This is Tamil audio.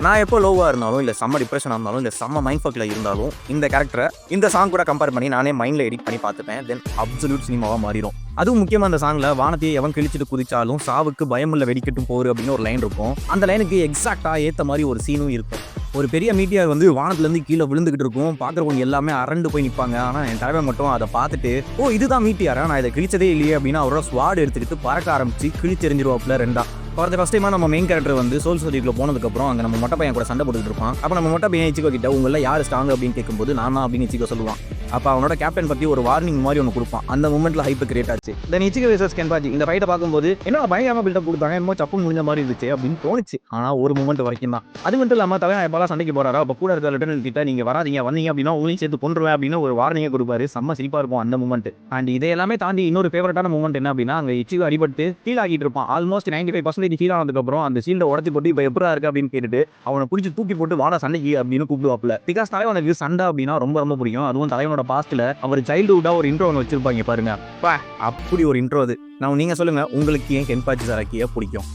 நான் எப்போ லோவாக இருந்தாலும் இல்லை செம்ம டிப்ரெஷனாக இருந்தாலும் இல்லை செம்ம மைண்ட் ஃபக்கில் இருந்தாலும் இந்த கேரக்டரை இந்த சாங் கூட கம்பேர் பண்ணி நானே மைண்டில் எடிட் பண்ணி பார்த்துப்பேன். தென் அப்சல்யூட் சினிமாவாக மாறிடும். அதுவும் முக்கியமாக அந்த சாங்கில் வானத்தையே எவன் கிழிச்சிட்டு குதிச்சாலும் சாவுக்கு பயமுள்ள வெடிக்கட்டும் போரு அப்படின்னு ஒரு லைன் இருக்கும். அந்த லைனுக்கு எக்ஸாக்டாக ஏற்ற மாதிரி ஒரு சீனும் இருக்கும். ஒரு பெரிய மீட்டியார் வந்து வானத்துலேருந்து கீழே விழுந்துகிட்டு இருக்கும். பார்க்குறவங்க எல்லாமே அரண்டு போய் நிற்பாங்க. ஆனால் என் தலைவன் மட்டும் அதை பார்த்துட்டு, ஓ இதுதான் மீட்டியாரா, நான் இதை கிழிச்சதே இல்லையே அப்படின்னு அவரோட ஸ்வாட் எடுத்துக்கிட்டு பறக்க ஆரம்பிச்சு கிழிச்செறிஞ்சிருவாப்புல ரெண்டா. ஃபார் த ஃபர்ஸ்ட் டைமாக நம்ம மெயின் கேரக்டர் வந்து சோல் சொசைட்டிக்குள்ள போனதுக்கப்புறம் அங்கே நம்ம மொட்டை பையன் கூட சண்டை போட்டுட்டு இருப்பான். அப்போ நம்ம மொட்டை பையன் இச்சிகோ கிட்ட உங்களில் யார் ஸ்ட்ராங் அப்படின்னு கேட்கும்போது நானா அப்படின்னு இச்சிகோ சொல்லுவான். அப்போ அவனோட கேப்டன் பற்றி ஒரு வார்னிங் மாதிரி ஒன்று கொடுப்பான். அந்த மூமெண்ட்டில் ஹைப் கிரியேட் ஆச்சு. தென் இச்சிகோ வெர்சஸ் கென்பாச்சி இந்த ஃபைட்டை பார்க்கும்போது என்ன பயங்கரமாக பில்டப் கொடுத்தாங்க, என்னமோ சப்பு முடிஞ்ச மாதிரி இருந்துச்சு அப்படின்னு தோணுச்சு. ஆனால் ஒரு மூமெண்ட் வரைக்கும் தான். அது மட்டும் இல்லாமல் தலைவன் எப்போலாம் சண்டைக்கு போறாரோ அப்போ கூட இருக்க லிட்டர்னல் கிட்ட நீங்கள் வராதீங்க, வந்தீங்க அப்படின்னா உங்களையும் சேர்த்து கொண்டுருவேன் அப்படின்னு ஒரு வார்னிங்கை கொடுப்பாரு. செம்ம சிரிப்பாக இருக்கும் அந்த மூமெண்ட். அண்ட் இதை எல்லாமே தாண்டி இன்னொரு ஃபேவரட்டான மூமெண்ட் என்ன அப்படின்னா, அங்கே இச்சிகோ அடிபட்டு ஃபீல் ஆகிட்டு இருப்பான். ஆல்மோஸ்ட் 95% ஃபீல் ஆனதுக்கப்புறம் அந்த சீல்ட உடச்சி போட்டு இப்போ எப்படா இருக்கு அப்படின்னு கேட்டுட்டு அவனை பிடிச்சி தூக்கி போட்டு வாடா சண்டைக்கு அப்படின்னு கூப்பிடுவாப்ல. பிகாஸ் தலைவனுக்கு சண்டை அப்படின்னா ரொம்ப ரொம்ப பிடிக்கும். அதுவும் தலைவனோட பாஸ்ட்ல அவர் சைல்டுஹுட்டா ஒரு இன்ட்ரோ ஒன்று வச்சிருப்பாங்க பாருங்க. அப்படி ஒரு இன்ட்ரோ அது. நான் நீங்க சொல்லுங்க, உங்களுக்கு ஏன் கென்பாச்சி சரக்கியை பிடிக்கும்?